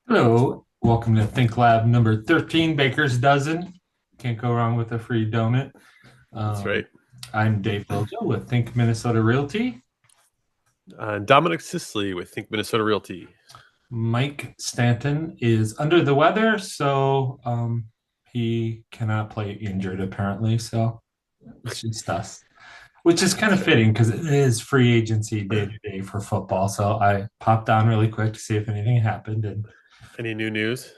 Hello, welcome to Think Lab number 13, Baker's Dozen. Can't go wrong with a free donut. That's Um, right. I'm Dave Rojo with Think Minnesota Realty. Dominic Sisley with Think Minnesota Realty. Mike Stanton is under the weather, so he cannot play injured apparently. So it's just us, which is kind That's of right. fitting because it is free agency day to day for football. So I popped on really quick to see if anything happened, and Any new news?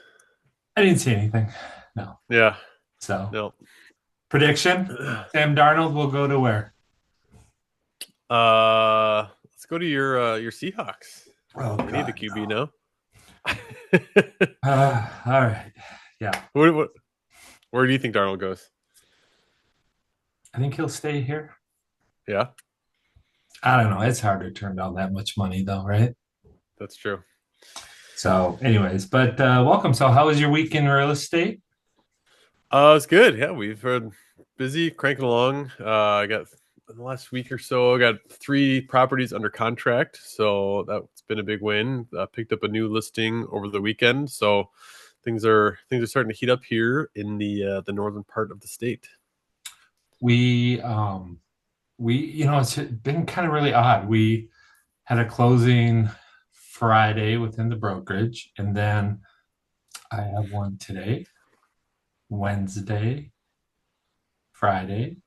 I didn't see anything. No. Yeah. So No. prediction: Sam Darnold will go to where? Let's go to your Seahawks. Oh They need a God, QB no. now. All right. Yeah, Where do you think Darnold goes? I think he'll stay here. Yeah, I don't know. It's hard to turn down that much money, though, right? that's true. So, anyways, but welcome. So, how was your week in real estate? It's good. Yeah, we've been busy cranking along. I got in the last week or so, I got 3 properties under contract, so that's been a big win. Picked up a new listing over the weekend, so things are starting to heat up here in the northern part of the state. We, um, it's been kind of really odd. We had a closing Friday within the brokerage, and then I have one today, Wednesday, Friday.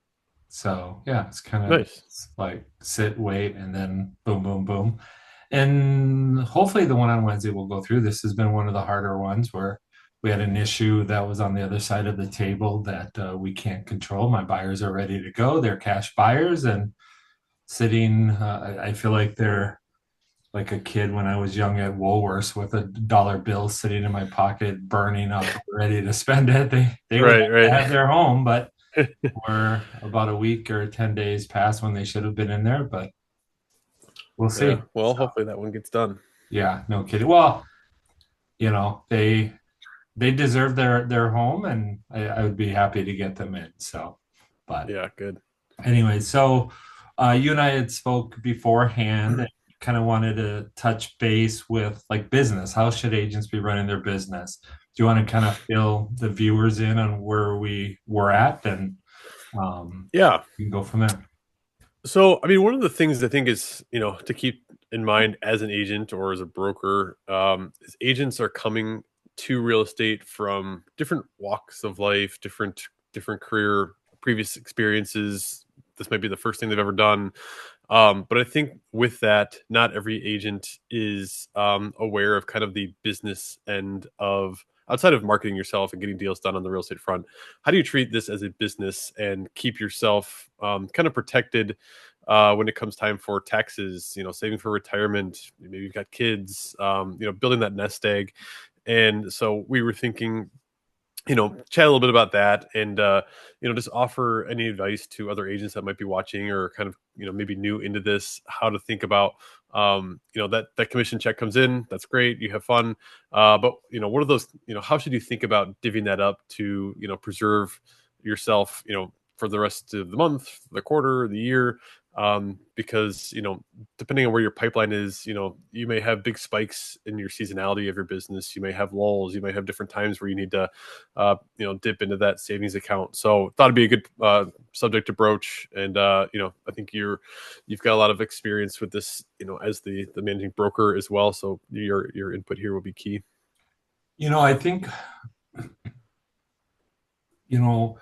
So, yeah, it's kind of Nice. like sit, wait, and then boom, boom, boom. And hopefully the one on Wednesday will go through. This has been one of the harder ones where we had an issue that was on the other side of the table that we can't control. My buyers are ready to go. They're cash buyers and sitting. I feel like they're like a kid when I was young at Woolworths with a dollar bill sitting in my pocket, burning up, ready to spend it. They would Right, like to right. have their home, but we're about a week or 10 days past when they should have been in there, but we'll Yeah. see. Well, So, hopefully that one gets done. yeah, no kidding. Well, they deserve their home, and I would be happy to get them in. So, but Yeah, good. anyway, so you and I had spoke beforehand and kind of wanted to touch base with like business. How should agents be running their business? Do you want to kind of fill the viewers in on where we were at, and Yeah. you can go from there. So, I mean, one of the things I think is, to keep in mind as an agent or as a broker, is agents are coming to real estate from different walks of life, different career, previous experiences. This might be the first thing they've ever done. But I think with that, not every agent is aware of kind of the business end of outside of marketing yourself and getting deals done on the real estate front. How do you treat this as a business and keep yourself kind of protected when it comes time for taxes? Saving for retirement. Maybe you've got kids. Building that nest egg. And so we were thinking chat a little bit about that and just offer any advice to other agents that might be watching or kind of maybe new into this, how to think about that commission check comes in, that's great, you have fun, but what are those, how should you think about divvying that up to preserve yourself for the rest of the month, the quarter, the year, because depending on where your pipeline is, you may have big spikes in your seasonality of your business, you may have lulls, you may have different times where you need to dip into that savings account. So thought it'd be a good subject to broach. And I think you've got a lot of experience with this, as the managing broker as well. So your input here will be key. I think you know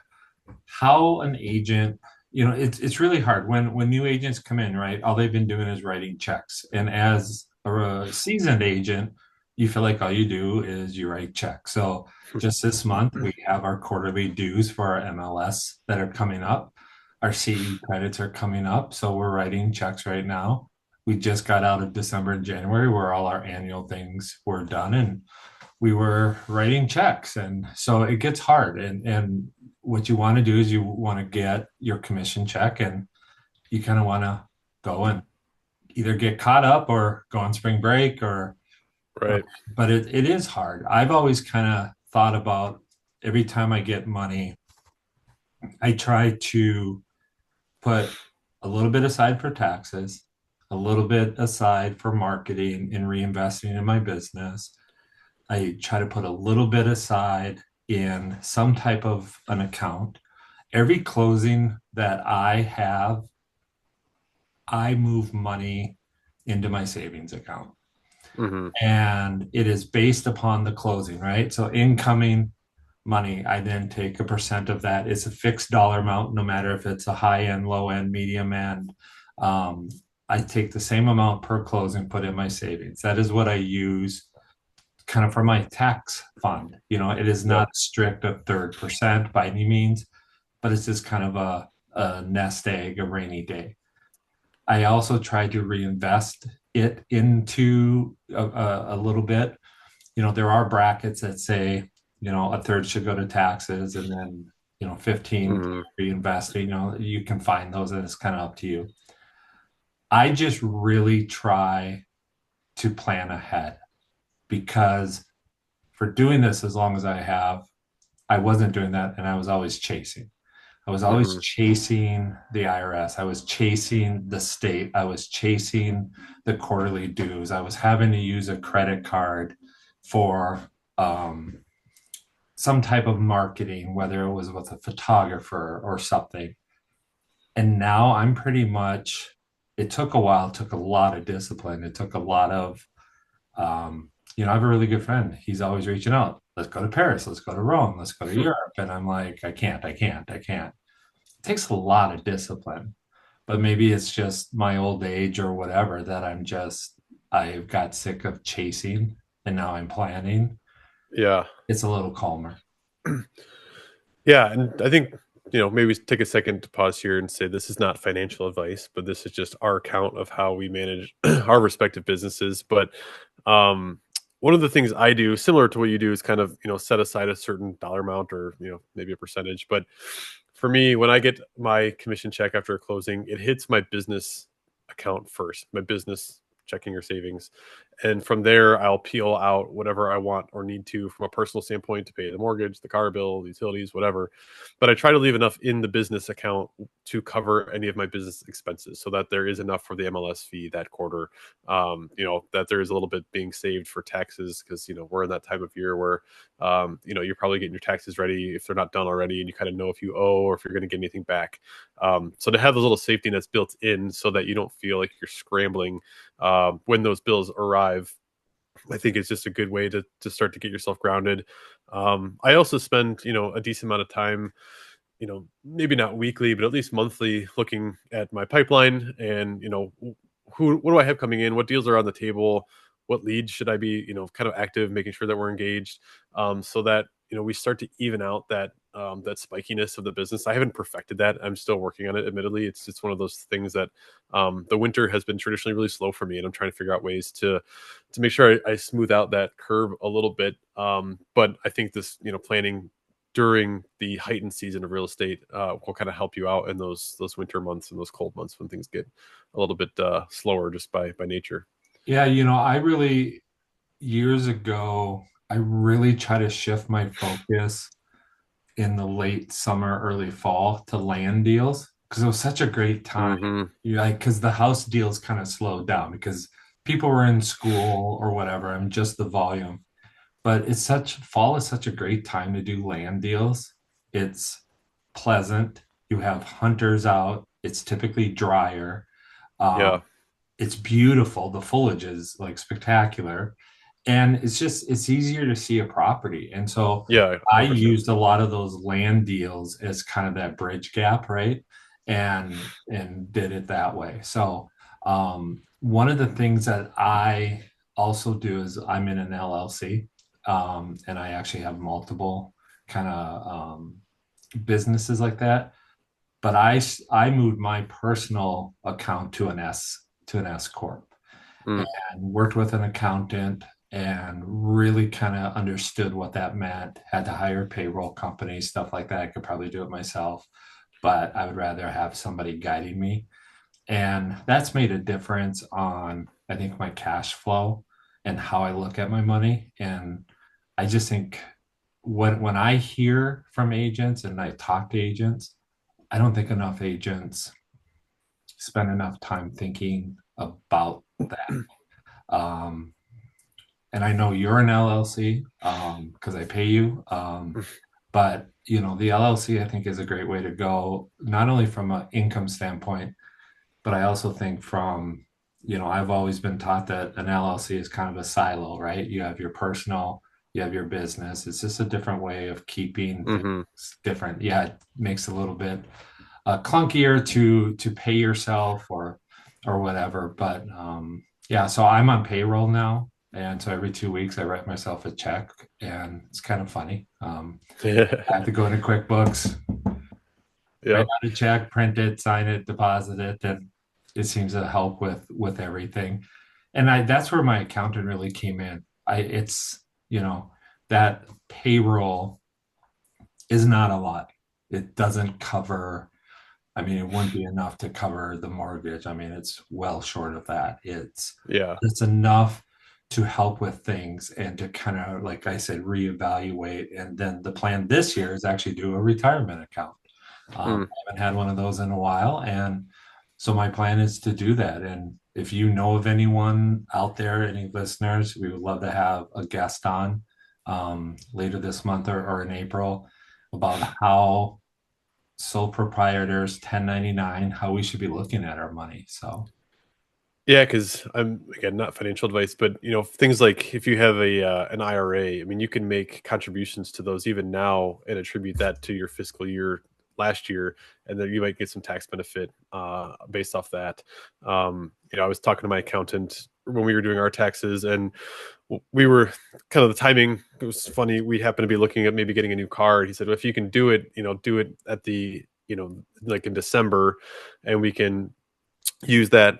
how an agent, it's really hard when new agents come in, right? All they've been doing is writing checks, and as a seasoned agent, you feel like all you do is you write checks. So just this month we have our quarterly dues for our MLS that are coming up. Our CE credits are coming up, so we're writing checks right now. We just got out of December and January where all our annual things were done, and we were writing checks, and so it gets hard, and what you want to do is you want to get your commission check, and you kind of want to go and either get caught up or go on spring break or Right. but it is hard. I've always kind of thought about every time I get money, I try to put a little bit aside for taxes, a little bit aside for marketing and reinvesting in my business, I try to put a little bit aside in some type of an account. Every closing that I have, I move money into my savings account. Hmm. And it is based upon the closing, right? So incoming money, I then take a percent of that. It's a fixed dollar amount, no matter if it's a high end, low end, medium end. Um, I take the same amount per closing, put in my savings. That is what I use kind of for my tax fund. It is Yep. not strict a third percent by any means, but it's just kind of a nest egg, a rainy day. I also try to reinvest it into a little bit. There are brackets that say, a third should go to taxes and then, 15 Hmm. reinvesting. You can find those and it's kind of up to you. I just really try to plan ahead because for doing this as long as I have, I wasn't doing that and I was always chasing. I was always Hmm. chasing the IRS. I was chasing the state. I was chasing the quarterly dues. I was having to use a credit card for um, some type of marketing, whether it was with a photographer or something. And now I'm pretty much, it took a while, it took a lot of discipline. It took a lot of, I have a really good friend. He's always reaching out. Let's go to Paris. Let's go to Rome. Let's go to Europe. And I'm like, I can't. It takes a lot of discipline, but maybe it's just my old age or whatever that I've got sick of chasing and now I'm planning. Yeah. It's a little calmer. Yeah, and I think maybe take a second to pause here and say this is not financial advice, but this is just our account of how we manage our respective businesses. But um, one of the things I do, similar to what you do, is kind of set aside a certain dollar amount or maybe a percentage. But for me, when I get my commission check after a closing, it hits my business account first, my business checking or savings. And from there, I'll peel out whatever I want or need to from a personal standpoint to pay the mortgage, the car bill, the utilities, whatever. But I try to leave enough in the business account to cover any of my business expenses so that there is enough for the MLS fee that quarter. That there is a little bit being saved for taxes because, we're in that time of year where, you're probably getting your taxes ready if they're not done already and you kind of know if you owe or if you're going to get anything back. So to have those little safety nets built in so that you don't feel like you're scrambling when those bills arrive, I think it's just a good way to start to get yourself grounded. I also spend a decent amount of time, maybe not weekly, but at least monthly, looking at my pipeline and what do I have coming in, what deals are on the table, what leads should I be kind of active, making sure that we're engaged, so that we start to even out that spikiness of the business. I haven't perfected that. I'm still working on it. Admittedly, it's one of those things that the winter has been traditionally really slow for me, and I'm trying to figure out ways to make sure I smooth out that curve a little bit. But I think this planning during the heightened season of real estate will kind of help you out in those winter months and those cold months when things get a little bit slower just by nature. Yeah, years ago, I really try to shift my focus in the late summer, early fall to land deals because it was such a great time. Hmm. Because the house deals kind of slowed down because people were in school or whatever, and just the volume. But fall is such a great time to do land deals. It's pleasant. You have hunters out. It's typically drier. Um, Yeah, it's beautiful. The foliage is like spectacular. And it's easier to see a property. And so yeah, I 100%. used a lot of those land deals as kind of that bridge gap, right? And did it that way. So one of the things that I also do is I'm in an LLC, and I actually have multiple kind of businesses like that. But I moved my personal account to an S corp Mm, and worked with an accountant and really kind of understood what that meant. Had to hire payroll companies, stuff like that. I could probably do it myself, but I would rather have somebody guiding me. And that's made a difference on, I think, my cash flow and how I look at my money. And I just think when I hear from agents and I talk to agents, I don't think enough agents spend enough time thinking about that. Um, and I know you're an LLC because I pay you. But the LLC I think is a great way to go, not only from an income standpoint, but I also think from, I've always been taught that an LLC is kind of a silo, right? You have your personal, you have your business. It's just a different way of keeping things Hmm. different. Yeah, it makes it a little bit clunkier to pay yourself or whatever. But yeah, so I'm on payroll now, and so every 2 weeks I write myself a check, and it's kind of funny. I have to go into QuickBooks, write Yeah. out a check, print it, sign it, deposit it, and it seems to help with everything. And that's where my accountant really came in. It's that payroll is not a lot. It doesn't cover. I mean, it wouldn't be enough to cover the mortgage. I mean, it's well short of that. Yeah. It's enough to help with things and to kind of, like I said, reevaluate. And then the plan this year is actually do a retirement account. Mm. I haven't had one of those in a while, and so my plan is to do that. And if you know of anyone out there, any listeners, we would love to have a guest on later this month or in April about how sole proprietors 1099, how we should be looking at our money. So Yeah, because I'm again not financial advice, but things like if you have a an IRA, I mean, you can make contributions to those even now and attribute that to your fiscal year last year, and then you might get some tax benefit based off that. I was talking to my accountant when we were doing our taxes, and we were kind of the timing. It was funny. We happened to be looking at maybe getting a new car. He said, well, if you can do it, do it at the like in December, and we can use that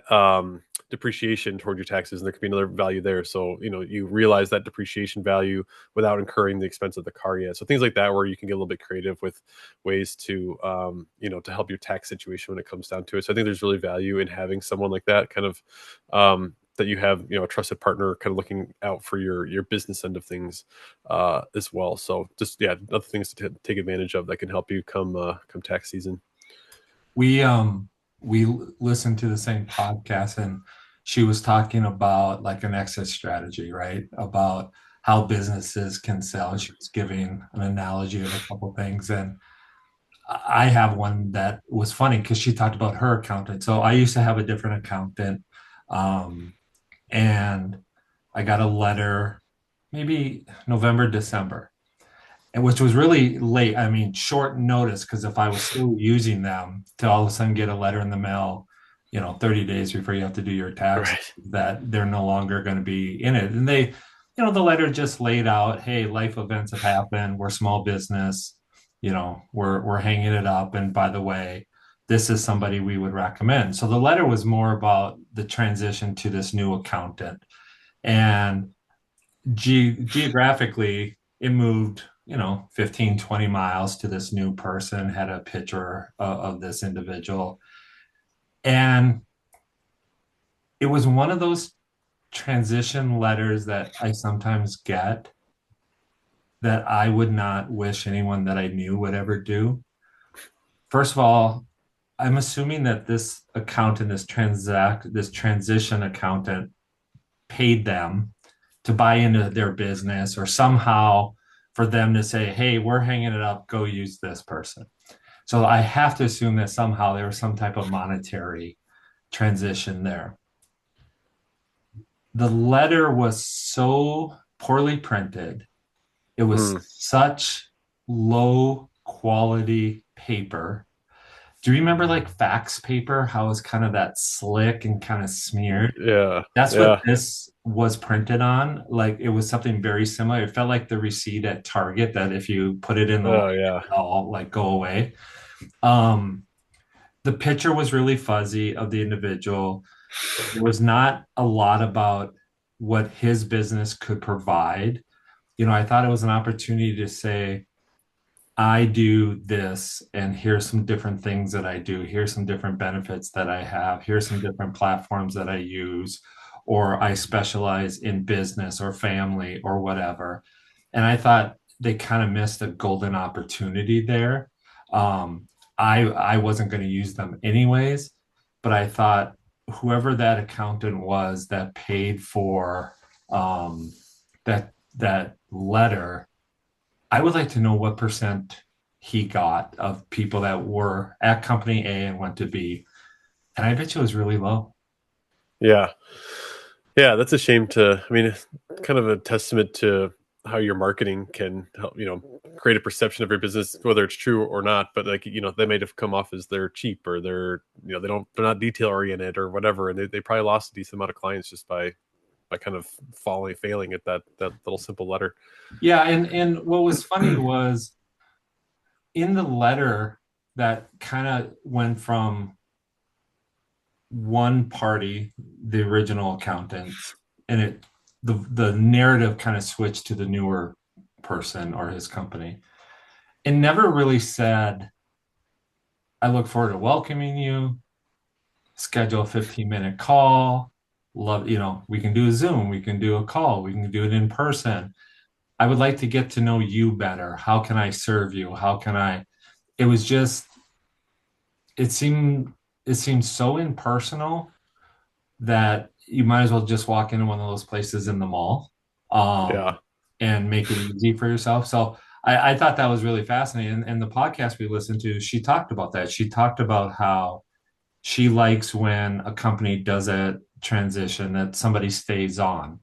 depreciation toward your taxes, and there could be another value there. So you realize that depreciation value without incurring the expense of the car yet. So things like that, where you can get a little bit creative with ways to to help your tax situation when it comes down to it. So I think there's really value in having someone like that kind of that you have a trusted partner kind of looking out for your business end of things as well. So just other things to take advantage of that can help you come tax season. we listened to the same podcast, and she was talking about like an exit strategy, right? About how businesses can sell. And she was giving an analogy of a couple things. And I have one that was funny because she talked about her accountant. So I used to have a different accountant. Um, and I got a letter maybe November, December, and which was really late. I mean, short notice because if I was still using them to all of a sudden get a letter in the mail, 30 days before you have to do your tax, Right. that they're no longer going to be in it. And the letter just laid out, hey, life events have happened. We're small business, we're hanging it up. And by the way, this is somebody we would recommend. So the letter was more about the transition to this new accountant. And geographically, it moved 15, 20 miles to this new person, had a picture of this individual. And it was one of those transition letters that I sometimes get that I would not wish anyone that I knew would ever do. First of all, I'm assuming that this accountant, this transition accountant paid them to buy into their business, or somehow for them to say, hey, we're hanging it up, go use this person. So I have to assume that somehow there was some type of monetary transition there. The letter was so poorly printed. It was Mm. such low quality paper. Do you remember like fax paper? How it was kind of that slick and kind of smeared? Yeah. That's what Yeah. this was printed on. Like it was something very similar. It felt like the receipt at Target that if you put it in the line, Oh yeah. it'll all like go away. Um, the picture was really fuzzy of the individual. There was not a lot about what his business could provide. I thought it was an opportunity to say, I do this, and here's some different things that I do. Here's some different benefits that I have. Here's some different platforms that I use, or I specialize in business or family or whatever. And I thought they kind of missed a golden opportunity there. Um, I wasn't going to use them anyways, but I thought whoever that accountant was that paid for um, that letter, I would like to know what percent he got of people that were at company A and went to B. And I bet you it was really low. Yeah. Yeah, that's a shame to, I mean, it's kind of a testament to how your marketing can help, create a perception of your business, whether it's true or not. But like, they might have come off as they're cheap or they're not detail oriented or whatever. And they probably lost a decent amount of clients just by kind of failing at that little simple letter. Yeah, and what was funny was in the letter that kind of went from one party, the original accountants, and the narrative kind of switched to the newer person or his company. It never really said, I look forward to welcoming you, schedule a 15-minute call. Love, we can do a Zoom, we can do a call, we can do it in person. I would like to get to know you better. How can I serve you? How can I? It was just, it seemed it seemed so impersonal that you might as well just walk into one of those places in the mall, Yeah. and make it easy for yourself. So I thought that was really fascinating. And the podcast we listened to, she talked about that. She talked about how she likes when a company does a transition that somebody stays on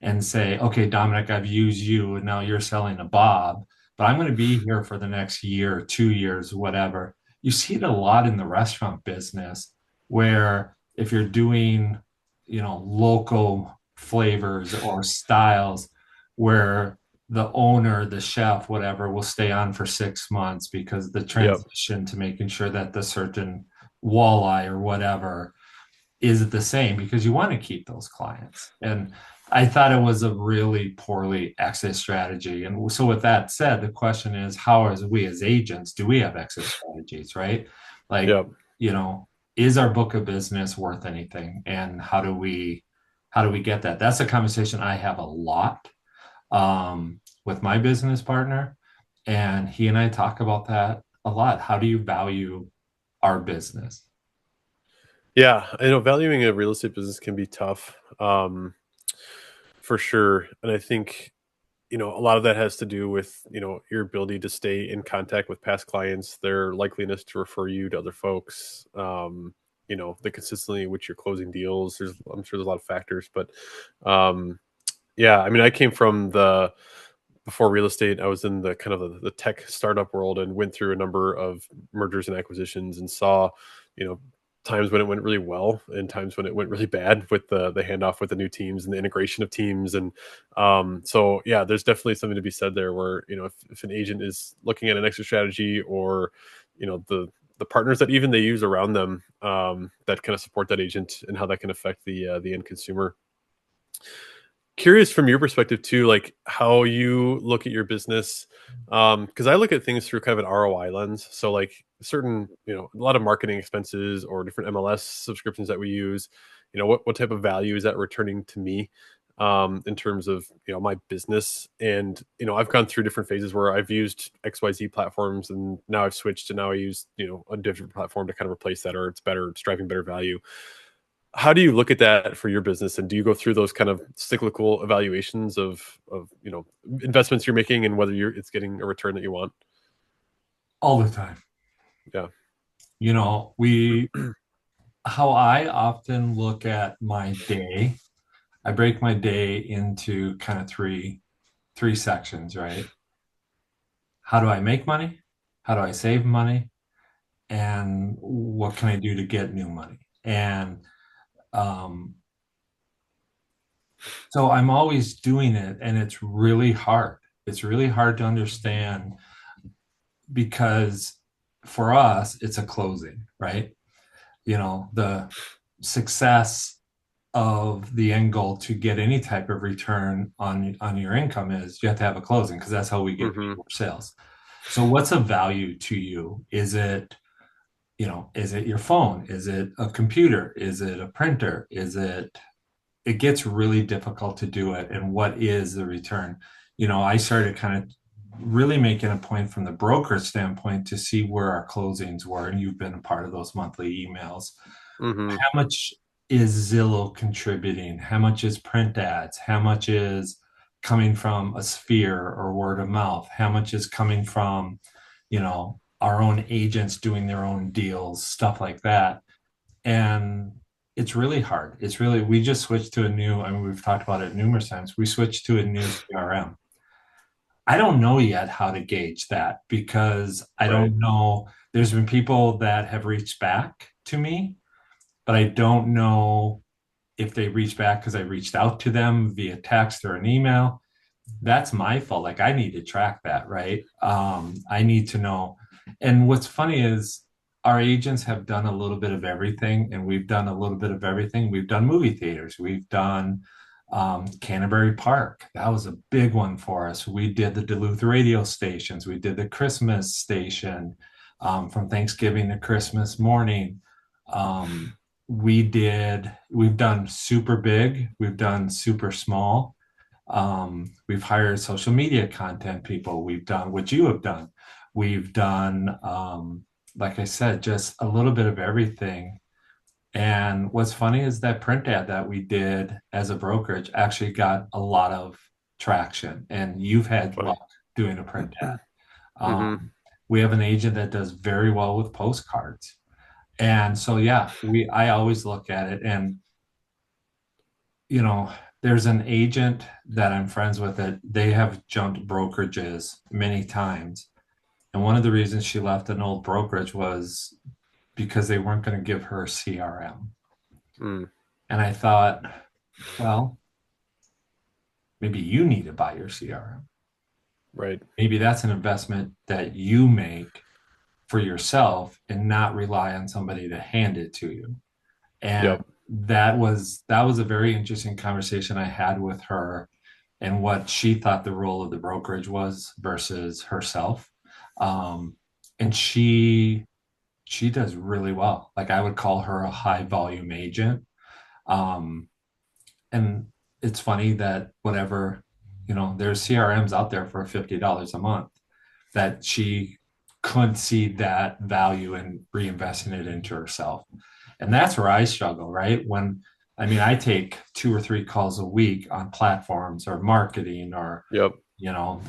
and say, okay, Dominic, I've used you and now you're selling to Bob, but I'm going to be here for the next year, 2 years, whatever. You see it a lot in the restaurant business where if you're doing, local flavors or styles where the owner, the chef, whatever, will stay on for 6 months because the Yep. transition to making sure that the certain walleye or whatever is the same because you want to keep those clients. And I thought it was a really poorly exit strategy. And so, with that said, the question is, how as we as agents do we have exit strategies, right? Like, Yep. you know, is our book of business worth anything, and how do we get that? That's a conversation I have a lot, with my business partner, and he and I talk about that a lot. How do you value our business? Yeah. I know valuing a real estate business can be tough. For sure. And I think, a lot of that has to do with, your ability to stay in contact with past clients, their likeliness to refer you to other folks, the consistency in which you're closing deals. I'm sure there's a lot of factors, but yeah, I mean, I came from before real estate, I was in the kind of the tech startup world and went through a number of mergers and acquisitions and saw, you know, times when it went really well and times when it went really bad with the handoff with the new teams and the integration of teams. And so, yeah, there's definitely something to be said there where, if an agent is looking at an exit strategy or, the partners that even they use around them that kind of support that agent and how that can affect the end consumer. Curious from your perspective too, like how you look at your business, because I look at things through kind of an ROI lens. So like certain, a lot of marketing expenses or different MLS subscriptions that we use, what type of value is that returning to me, in terms of my business. And I've gone through different phases where I've used XYZ platforms and now I've switched to now I use a different platform to kind of replace that, or it's better, it's driving better value. How do you look at that for your business, and do you go through those kind of cyclical evaluations of investments you're making and whether it's getting a return that you want? All the time. Yeah. We how I often look at my day, I break my day into kind of three sections, right? How do I make money? How do I save money? And what can I do to get new money? And um, so I'm always doing it, and it's really hard. It's really hard to understand because for us, it's a closing, right? The success of the end goal to get any type of return on your income is you have to have a closing because that's how we get Hmm. paid for sales. So what's of value to you? Is it your phone? Is it a computer? Is it a printer? It gets really difficult to do it. And what is the return? I started kind of really making a point from the broker standpoint to see where our closings were. And you've been a part of those monthly emails. Hmm. How much is Zillow contributing? How much is print ads? How much is coming from a sphere or word of mouth? How much is coming from, our own agents doing their own deals, stuff like that? And it's really hard. We just switched to a new, I mean, we've talked about it numerous times. We switched to a new CRM. I don't know yet how to gauge that because I Right. don't know. There's been people that have reached back to me, but I don't know if they reached back because I reached out to them via text or an email. That's my fault. Like I need to track that, right? I need to know. And what's funny is our agents have done a little bit of everything, and we've done a little bit of everything. We've done movie theaters, we've done Canterbury Park. That was a big one for us. We did the Duluth radio stations. We did the Christmas station from Thanksgiving to Christmas morning. Um, we've done super big, we've done super small. We've hired social media content people. We've done what you have done. We've done, like I said, just a little bit of everything. And what's funny is that print ad that we did as a brokerage actually got a lot of traction. And you've had Funny. luck doing a print ad. Hmm. We have an agent that does very well with postcards. And so, yeah, I always look at it and you know, there's an agent that I'm friends with that they have jumped brokerages many times. And one of the reasons she left an old brokerage was because they weren't going to give her a CRM. Mm, And I thought, well, maybe you need to buy your CRM. right. Maybe that's an investment that you make for yourself and not rely on somebody to hand it to you. And Yep. that was a very interesting conversation I had with her and what she thought the role of the brokerage was versus herself. And she does really well. Like I would call her a high volume agent. Um, and it's funny that whatever, there's CRMs out there for $50 a month that she couldn't see that value in reinvesting it into herself. And that's where I struggle, right? I mean, I take 2 or 3 calls a week on platforms or marketing or, Yep.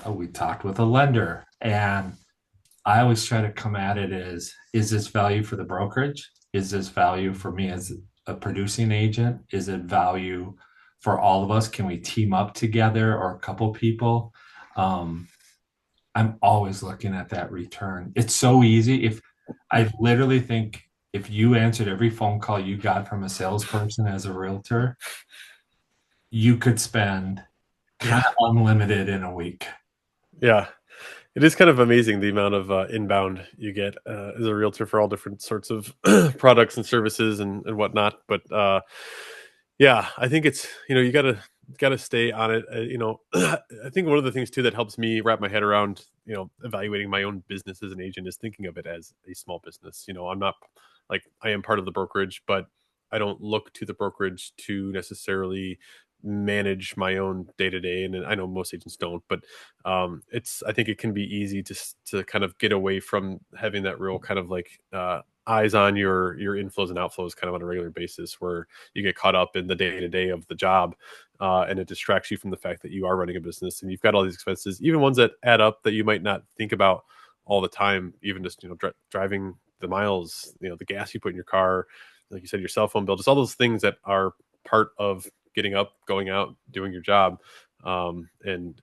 we talked with a lender and I always try to come at it as, is this value for the brokerage? Is this value for me as a producing agent? Is it value for all of us? Can we team up together or a couple people? Um, I'm always looking at that return. It's so easy. If I literally think if you answered every phone call you got from a salesperson as a realtor, you could spend kind Yeah. of unlimited in a week. Yeah. It is kind of amazing the amount of inbound you get as a realtor for all different sorts of products and services and whatnot. But yeah, I think it's you gotta stay on it. I think one of the things too that helps me wrap my head around evaluating my own business as an agent is thinking of it as a small business. I'm not like I am part of the brokerage, but I don't look to the brokerage to necessarily manage my own day to day, and I know most agents don't, but it's I think it can be easy to kind of get away from having that real kind of like eyes on your inflows and outflows kind of on a regular basis, where you get caught up in the day to day of the job, and it distracts you from the fact that you are running a business and you've got all these expenses, even ones that add up that you might not think about all the time, even just driving the miles, the gas you put in your car, like you said, your cell phone bill, just all those things that are part of getting up, going out, doing your job, and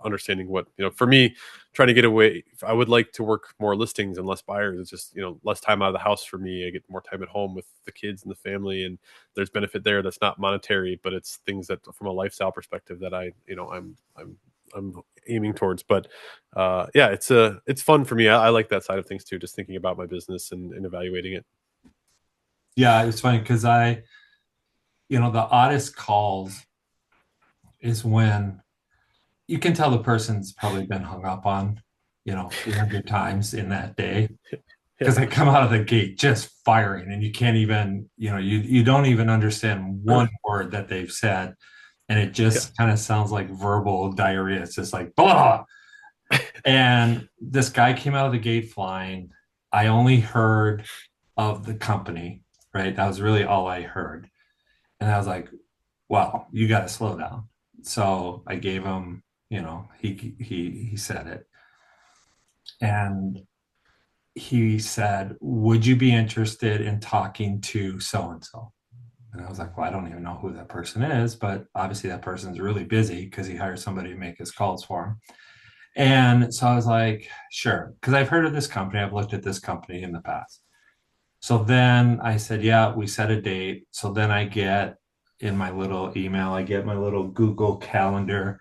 understanding what for me, trying to get away. I would like to work more listings and less buyers. It's just less time out of the house for me. I get more time at home with the kids and the family, and there's benefit there that's not monetary, but it's things that from a lifestyle perspective that I'm aiming towards. But yeah, it's fun for me. I like that side of things too, just thinking about my business and evaluating it. Yeah, it's funny because the oddest calls is when you can tell the person's probably been hung up on, 300 times in that day Yeah, because they come out of the gate just firing and you can't even, you don't even understand one word that they've said. And it yeah, just kind of sounds like verbal diarrhea. It's just like, blah. And this guy came out of the gate flying. I only heard of the company, right? That was really all I heard. And I was like, wow, you got to slow down. so I gave him, he said it. And he said, "Would you be interested in talking to so and so?" And I was like, "Well, I don't even know who that person is, but obviously that person's really busy because he hired somebody to make his calls for him." And so I was like, "Sure," because I've heard of this company. I've looked at this company in the past. So then I said, "Yeah, we set a date." So then I get in my little email, I get my little Google Calendar,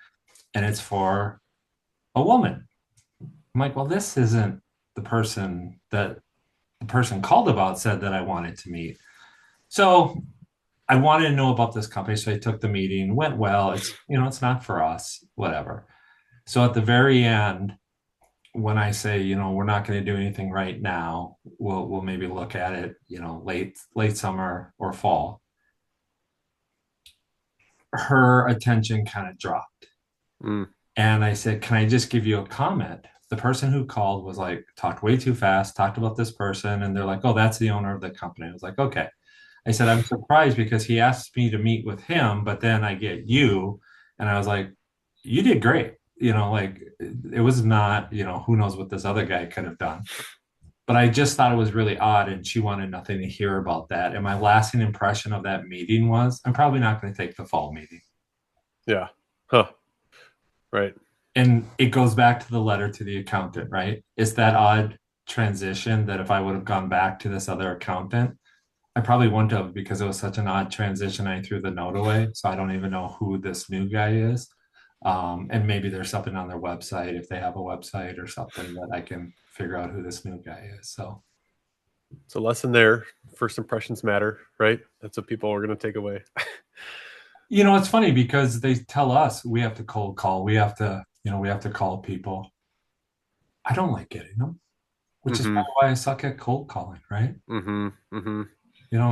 and it's for a woman. I'm like, "Well, this isn't the person that the person called about said that I wanted to meet." So I wanted to know about this company. So I took the meeting, went well. It's not for us, whatever. So at the very end, when I say, we're not going to do anything right now, we'll maybe look at it, late summer or fall. Her attention kind of dropped. Mm. And I said, "Can I just give you a comment?" The person who called was like, talked way too fast, talked about this person, and they're like, "Oh, that's the owner of the company." I was like, "Okay." I said, "I'm surprised because he asked me to meet with him, but then I get you." And I was like, "You did great." Like it was not, who knows what this other guy could have done. But I just thought it was really odd, and she wanted nothing to hear about that. And my lasting impression of that meeting was, I'm probably not going to take the fall meeting. Yeah. Huh. Right. And it goes back to the letter to the accountant, right? It's that odd transition that if I would have gone back to this other accountant, I probably wouldn't have because it was such an odd transition. I threw the note away. So I don't even know who this new guy is. And maybe there's something on their website if they have a website or something that I can figure out who this new guy is. So, So lesson there. First impressions matter, right? That's what people are going to take away. it's funny because they tell us we have to cold call. We have to call people. I don't like getting them, which is Mm-hmm. probably why I suck at cold calling, right? Mm-hmm. Mm-hmm.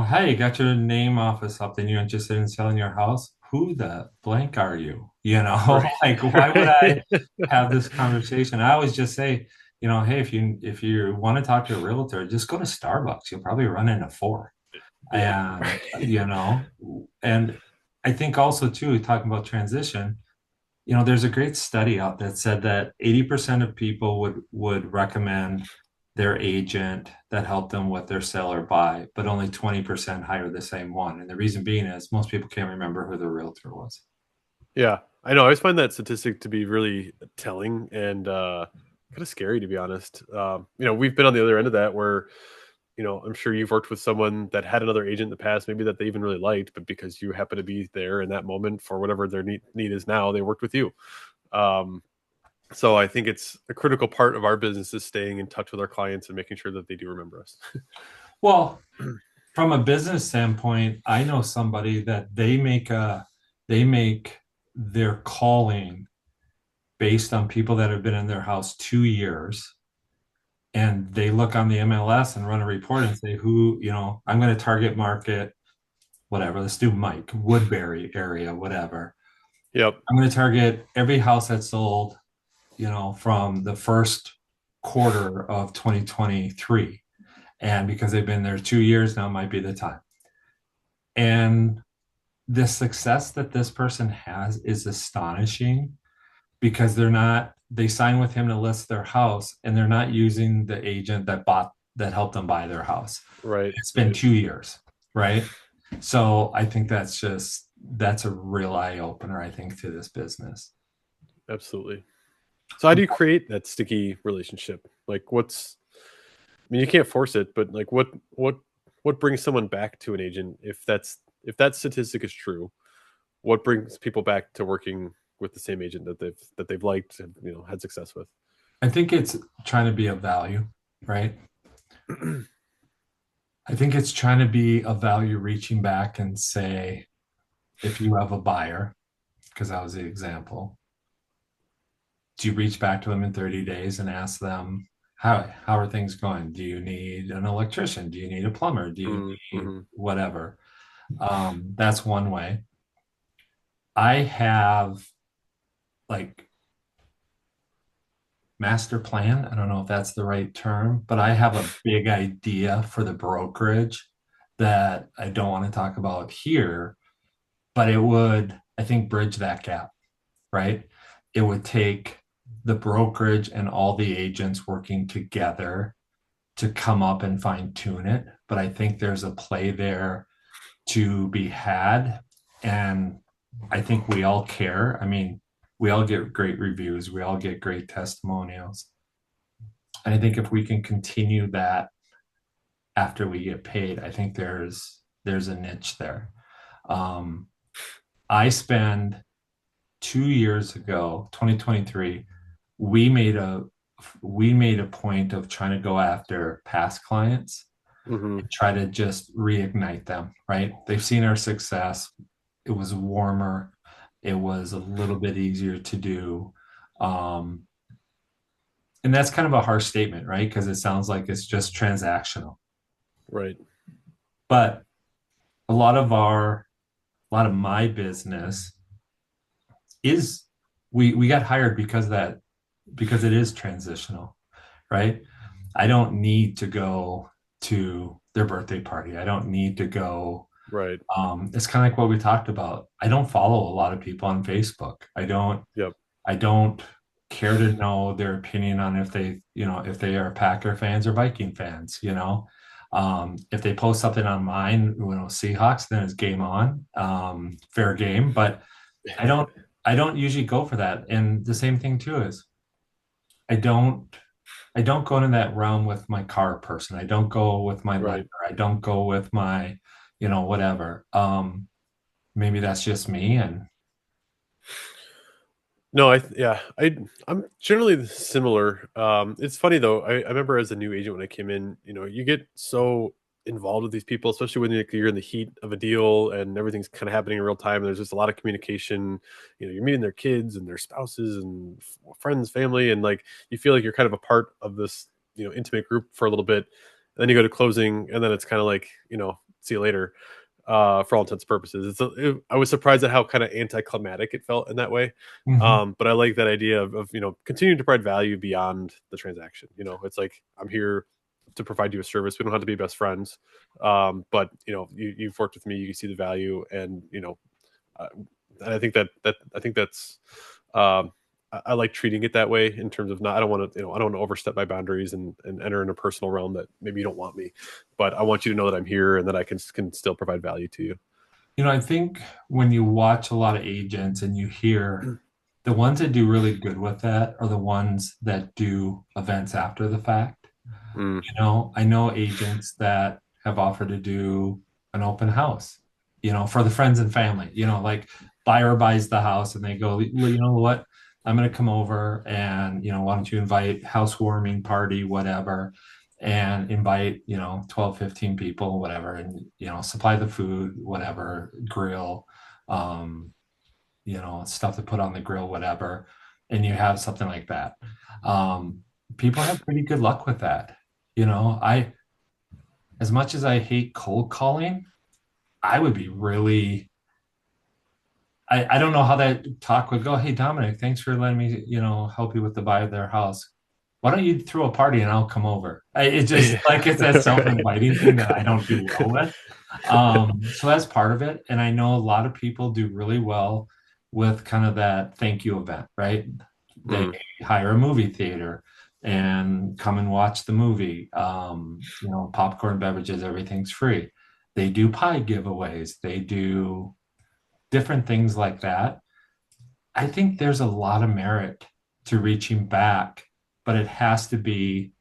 Hey, you got your name off of something. You're interested in selling your house? Who the blank are you? Right. Like, why would I have this conversation? I always just say, hey, if you want to talk to a realtor, just go to Starbucks. You'll probably run into four. Yep. And, and I think also too, talking about transition, there's a great study out that said that 80% of people would recommend their agent that helped them with their sell or buy, but only 20% hire the same one. And the reason being is most people can't remember who the realtor was. Yeah. I know. I always find that statistic to be really telling and kind of scary, to be honest. We've been on the other end of that where, I'm sure you've worked with someone that had another agent in the past, maybe that they even really liked, but because you happen to be there in that moment for whatever their need is now, they worked with you. Um, so I think it's a critical part of our business is staying in touch with our clients and making sure that they do remember us. Well, from a business standpoint, I know somebody that they make their calling based on people that have been in their house 2 years, and they look on the MLS and run a report and say who, I'm going to target market, whatever. Let's do Mike, Woodbury area, whatever. Yep. I'm going to target every house that sold, from the first quarter of 2023. And because they've been there 2 years now, might be the time. And the success that this person has is astonishing because they sign with him to list their house and they're not using the agent that helped them buy their house. Right. It's been Right. 2 years, right? So I think that's a real eye opener, I think, to this business. Absolutely. So how do you create that sticky relationship? Like I mean, you can't force it, but like what brings someone back to an agent if that statistic is true? What brings people back to working with the same agent that they've liked and had success with? I think it's trying to be of value, right? I think it's trying to be of value, reaching back and say, if you have a buyer, because that was the example, do you reach back to them in 30 days and ask them, how are things going? Do you need an electrician? Do you need a plumber? Do you need Mm-hmm. whatever? That's one way. I have like master plan. I don't know if that's the right term, but I have a big idea for the brokerage that I don't want to talk about here, but it would, I think, bridge that gap. right? It would take the brokerage and all the agents working together to come up and fine tune it. But I think there's a play there to be had. And I think we all care. I mean, we all get great reviews, we all get great testimonials. And I think if we can continue that after we get paid, I think there's a niche there. Um, I spend 2 years ago, 2023, we made a we made a point of trying to go after past clients Mm-hmm. and try to just reignite them, right? They've seen our success. It was warmer. It was a little bit easier to do. Um, and that's kind of a harsh statement, right? Because it sounds like it's just transactional. Right. But a lot of my business is we got hired because it is transitional, right? I don't need to go to their birthday party. I don't need to go. Right. It's kind of like what we talked about. I don't follow a lot of people on Facebook. Yep. I don't care to know their opinion on if they are Packer fans or Viking fans, if they post something on mine, Seahawks, then it's game on, fair game. But I don't, I don't usually go for that. And the same thing too is I don't, I don't go into that realm with my car person. I don't go with my lender. Right. I don't go with my, whatever. Maybe that's just me. And No, I'm generally similar. It's funny though. I remember as a new agent when I came in, you get so involved with these people, especially when you're in the heat of a deal and everything's kind of happening in real time. And there's just a lot of communication. You're meeting their kids and their spouses and friends, family, and like you feel like you're kind of a part of this, intimate group for a little bit. And then you go to closing, and then it's kind of like, see you later. For all intents and purposes, I was surprised at how kind of anticlimactic it felt in that way. mhm, But I like that idea of continuing to provide value beyond the transaction. It's like I'm here to provide you a service. We don't have to be best friends, but you've worked with me. You can see the value, and uh, and I think that I think that's um, I like treating it that way in terms of not. I don't want to I don't want to overstep my boundaries and enter in a personal realm that maybe you don't want me, but I want you to know that I'm here and that I can still provide value to you. I think when you watch a lot of agents and you hear the ones that do really good with that are the ones that do events after the fact. Mm, I know agents that have offered to do an open house, for the friends and family, like buyer buys the house and they go, well, you know what? I'm going to come over and, why don't you invite housewarming party, whatever, and invite, 12, 15 people, whatever, and, supply the food, whatever, grill, um, stuff to put on the grill, whatever. And you have something like that. Um, People have pretty good luck with that. As much as I hate cold calling, I would be really, I don't know how that talk would go. Hey, Dominic, thanks for letting me, help you with the buy of their house. Why don't you throw a party and I'll come over? It's just like it's that right. self-inviting thing that I don't do well with. So that's part of it. And I know a lot of people do really well with kind of that thank you event, right? They Mm, hire a movie theater and come and watch the movie. Popcorn, beverages, everything's free. They do pie giveaways. They do different things like that. I think there's a lot of merit to reaching back, but it has to be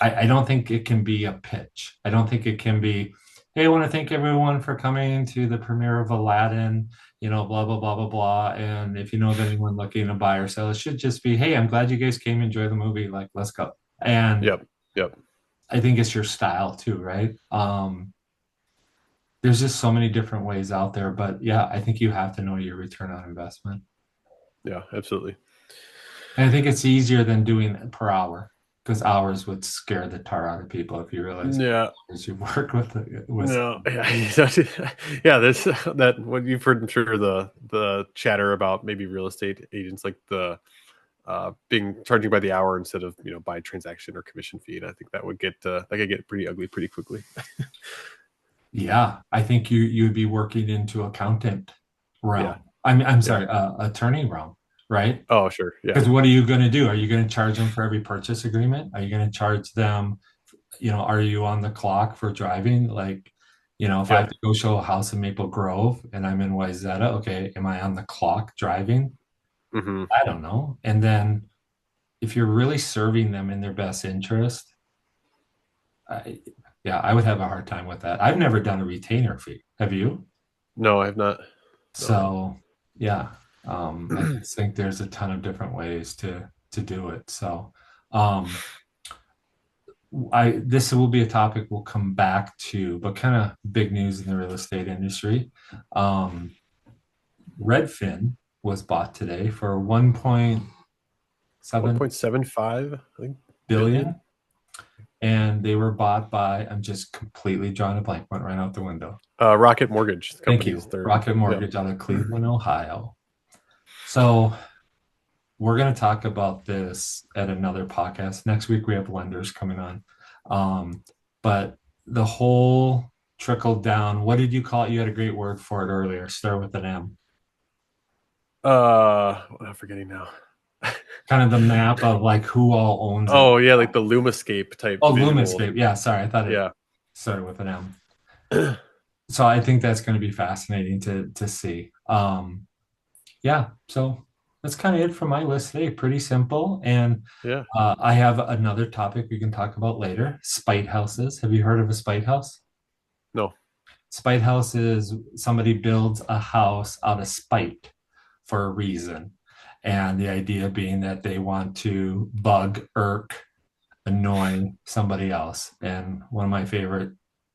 I don't think it can be a pitch. I don't think it can be, hey, I want to thank everyone for coming to the premiere of Aladdin, blah, blah, blah, blah, blah. And if you know of anyone looking to buy or sell, it should just be, hey, I'm glad you guys came, enjoy the movie. Like, let's go. And yep. Yep. I think it's your style too, right? There's just so many different ways out there. But yeah, I think you have to know your return on investment. Yeah, absolutely. And I think it's easier than doing it per hour because hours would scare the tar out of people if you realize Yeah. as you work with No, yeah, yeah. There's that what you've heard. I'm sure the chatter about maybe real estate agents like the being charging by the hour instead of by transaction or commission fee. And I think that could get pretty ugly pretty quickly. yeah, I think you'd be working into accountant Yeah, realm. I'm yeah, sorry, attorney realm. right? Oh, sure. Yeah. Because what are you going to do? Are you going to charge them for every purchase agreement? Are you going to charge them, are you on the clock for driving? Like, if I have Yeah. to go show a house in Maple Grove and I'm in Wayzata, okay, am I on the clock driving? Hmm. I don't know. And then if you're really serving them in their best interest, I, yeah, I would have a hard time with that. I've never done a retainer fee. Have you? No, I have not. No. So, yeah, I just think there's a ton of different ways to do it. So, um, this will be a topic we'll come back to, but kind of big news in the real estate industry. Um, Redfin was bought today for 1.7 1.75, I think, billion. billion, and they were bought by, I'm just completely drawing a blank, went right out the window. Rocket Mortgage Thank companies. you. They're Rocket yeah. Mortgage out of Cleveland, Ohio. So we're going to talk about this at another podcast. Next week, we have lenders coming on. But the whole trickle down, what did you call it? You had a great word for it earlier. Start with an M. I'm forgetting now. Kind of the map of like who all owns it. Oh yeah, like the Lumascape type Oh, visual. Luminscape. Yeah, sorry. I thought it Yeah. started with an M. So I think that's going to be fascinating to see. Yeah, so that's kind of it for my list today. Pretty simple. And Yeah. I have another topic we can talk about later. Spite houses. Have you heard of a spite house? No. Spite house is somebody builds a house out of spite for a reason. And the idea being that they want to bug, irk, annoy somebody else. And one of my favorite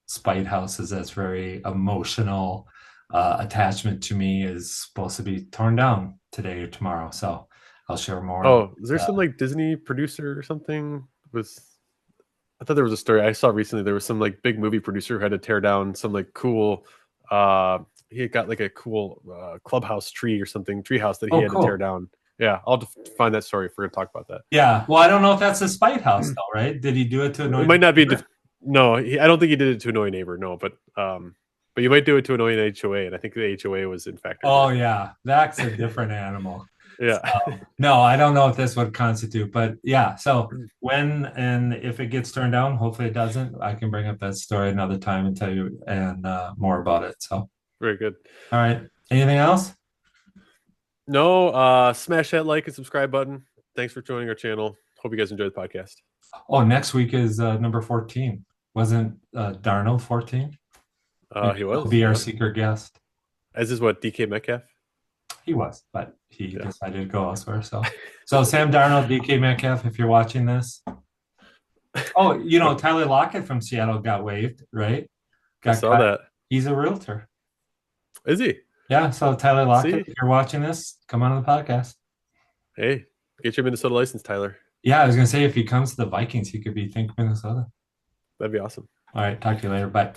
spite houses that's very emotional attachment to me is supposed to be torn down today or tomorrow. So I'll share more about Oh, is there some like Disney producer or something? I thought there was a story I saw recently. There was some like big movie producer who had to tear down some like cool. He had got like a cool clubhouse tree or something, tree house that he Oh, had to tear cool. down. Yeah, I'll find that story if we're gonna talk about that. Yeah. Well, I don't know if that's a spite house though, right? Did he do it to It annoy might the not be. neighbor? No, I don't think he did it to annoy a neighbor. No, but you might do it to annoy an HOA, and I think the HOA was in factor Oh here. yeah, that's a different animal. Yeah. So, no, I don't know if this would constitute, but yeah. So when and if it gets turned down, hopefully it doesn't. I can bring up that story another time and tell you and more about it. So, Very good. all right. Anything else? No, smash that like and subscribe button. Thanks for joining our channel. Hope you guys enjoyed the podcast. Oh, next week is number 14. Wasn't Darnold 14? Maybe He he'll was, be our yeah. secret guest. As is what, DK Metcalf? He was, but he Yeah. decided to go elsewhere. So Sam Darnold, DK Metcalf, if you're watching this. Oh, Tyler Lockett from Seattle got waived, right? I Got saw cut. that. He's a realtor. Is he? Yeah, so Tyler Lockett, See? if you're watching this, come on the podcast. Hey, get your Minnesota license, Tyler. Yeah, I was gonna say if he comes to the Vikings, he could be Think Minnesota. That'd be awesome. All right, talk to you later. Bye.